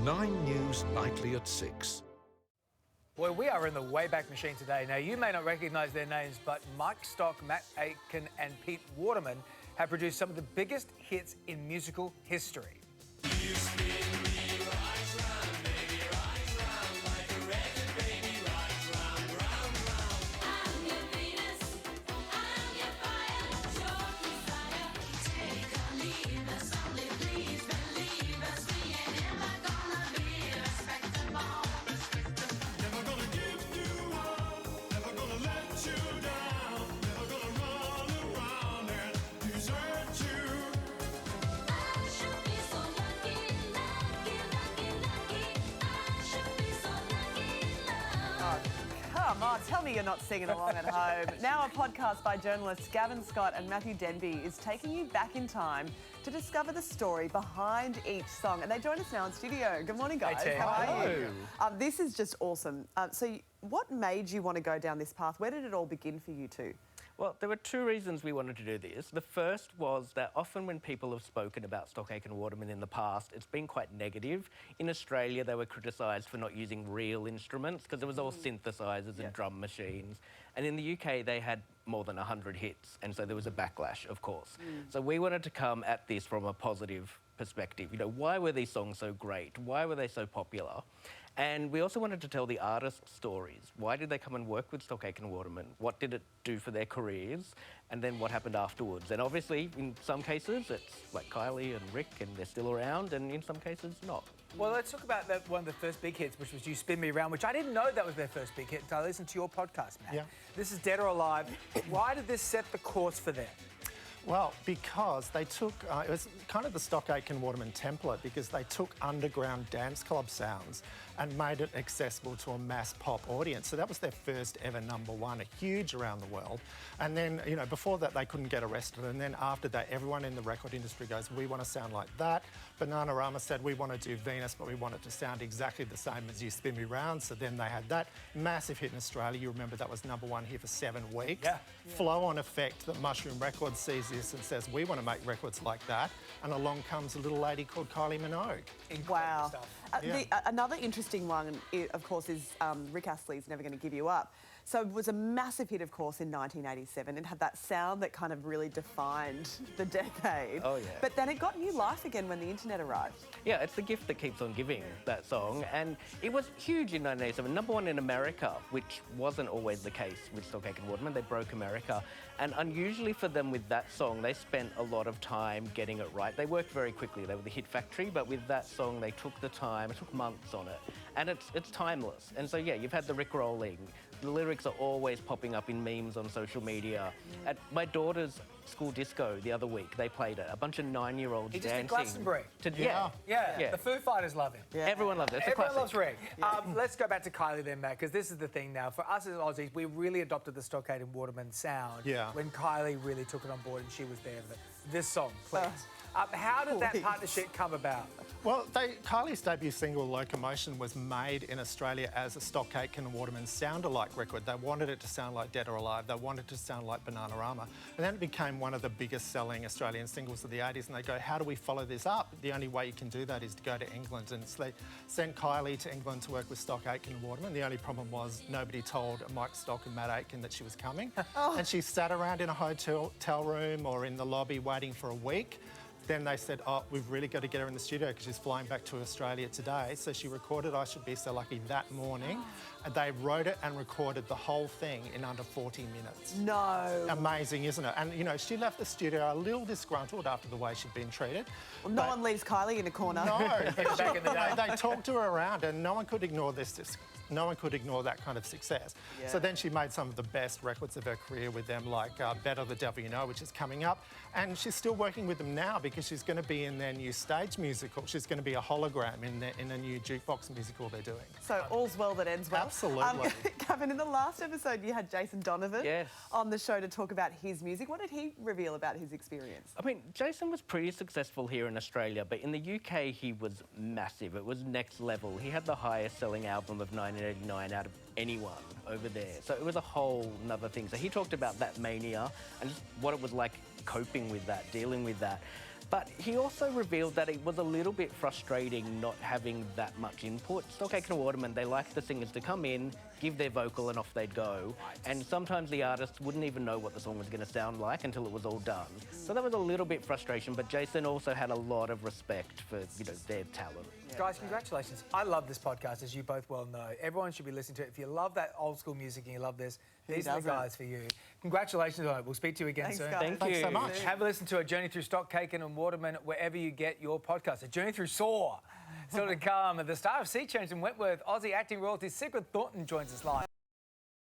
9 News Nightly at 6. Well, we are in the Wayback Machine today. Now, you may not recognise their names, but Mike Stock, Matt Aitken and Pete Waterman have produced some of the biggest hits in musical history. Come on, tell me you're not singing along at home. Now a podcast by journalists Gavin, Scott and Matthew Denby is taking you back in time to discover the story behind each song. And they join us now in studio. Good morning, guys. Hey, Tim. How are Hello. you? This is just awesome. So what made you want to go down this path? Where did it all begin for you two? Well, there were two reasons we wanted to do this. The first was that often when people have spoken about Stock Aitken Waterman in the past, it's been quite negative. In Australia, they were criticised for not using real instruments because it was all synthesizers and drum machines. And in the UK, they had more than 100 hits, and so there was a backlash, of course. So we wanted to come at this from a positive perspective. You know, why were these songs so great? Why were they so popular? And we also wanted to tell the artists' stories. Why did they come and work with Stock Aitken Waterman? What did it do for their careers? And then what happened afterwards? And obviously, in some cases, it's like Kylie and Rick, and they're still around, and in some cases, not. Well, let's talk about one of the first big hits, which was You Spin Me Round, which I didn't know that was their first big hit until I listened to your podcast, Matt. Yeah. This is Dead or Alive. Why did this set the course for them? Well, because they took, it was kind of the Stock Aitken Waterman template, because they took underground dance club sounds and made it accessible to a mass pop audience. So that was their first ever #1, a huge around the world. And then, you know, before that, they couldn't get arrested. And then after that, everyone in the record industry goes, we want to sound like that. Bananarama said, we want to do Venus, but we want it to sound exactly the same as You Spin Me Round. So then they had that massive hit in Australia. You remember that was #1 here for 7 weeks. Yeah. Flow-on effect that Mushroom Records sees this and says, we want to make records like that. And along comes a little lady called Kylie Minogue. Incredible Wow. stuff. Another interesting one, of course, is Rick Astley's Never Gonna Give You Up. So it was a massive hit, of course, in 1987. It had that sound that kind of really defined the decade. Oh, yeah. But then it got new life again when the internet arrived. Yeah, it's the gift that keeps on giving, that song. And it was huge in 1987, #1 in America, which wasn't always the case with Stock Aitken Waterman. They broke America. And unusually for them with that song, they spent a lot of time getting it right. They worked very quickly. They were the hit factory, but with that song, they took the time. It took months on it. And it's timeless. And so, yeah, you've had the Rickrolling. The lyrics are always popping up in memes on social media. At my daughter's school disco the other week, they played it. A bunch of 9-year-olds He dancing. just did Glastonbury. Yeah. Yeah, the Foo Fighters love him. Yeah. Everyone loves it. It's a Everyone classic. loves Rick. Let's go back to Kylie then, Matt, because this is the thing now. For us as Aussies, we really adopted the Stock Aitken Waterman sound when Kylie really took it on board and she was there. But this song, please. How did that partnership come about? Well, Kylie's debut single, Locomotion, was made in Australia as a Stock Aitken Waterman sound-alike record. They wanted it to sound like Dead or Alive. They wanted it to sound like Bananarama. And then it became one of the biggest selling Australian singles of the 80s. And they go, how do we follow this up? The only way you can do that is to go to England. And so they sent Kylie to England to work with Stock Aitken Waterman. The only problem was nobody told Mike Stock and Matt Aitken that she was coming. And she sat around in a hotel room or in the lobby waiting for a week. Then they said, oh, we've really got to get her in the studio because she's flying back to Australia today. So she recorded I Should Be So Lucky that morning. And they wrote it and recorded the whole thing in under 40 minutes. No. Amazing, isn't it? And, you know, she left the studio a little disgruntled after the way she'd been treated. Well, no one leaves Kylie in a corner. No. Back in the day. They talked to her around and no one could ignore this. No one could ignore that kind of success. Yeah. So then she made some of the best records of her career with them, like Better the Devil You Know, which is coming up. And she's still working with them now because she's going to be in their new stage musical. She's going to be a hologram in a new jukebox musical they're doing. So all's well that ends well. Absolutely. Gavin, in the last episode, you had Jason Donovan Yes. on the show to talk about his music. What did he reveal about his experience? I mean, Jason was pretty successful here in Australia, but in the UK, he was massive. It was next level. He had the highest selling album of 1989 out of anyone over there. So it was a whole nother thing. So he talked about that mania and just what it was like coping with that, dealing with that. But he also revealed that it was a little bit frustrating not having that much input. Stock Aitken and Waterman, they like the singers to come in, give their vocal and off they'd go. And sometimes the artists wouldn't even know what the song was going to sound like until it was all done. So that was a little bit frustration, but Jason also had a lot of respect for, their talent. Yeah. Guys, congratulations. I love this podcast, as you both well know. Everyone should be listening to it. If you love that old school music and you love this, these are the guys for you. Congratulations on it. We'll speak to you again soon. Thank you. Thanks so much. Have a listen to A Journey Through Stock Aitken and Waterman wherever you get your podcast. A Journey Through Saw. Still to come. At the star of Sea Change in Wentworth, Aussie acting royalty Sigrid Thornton joins us live.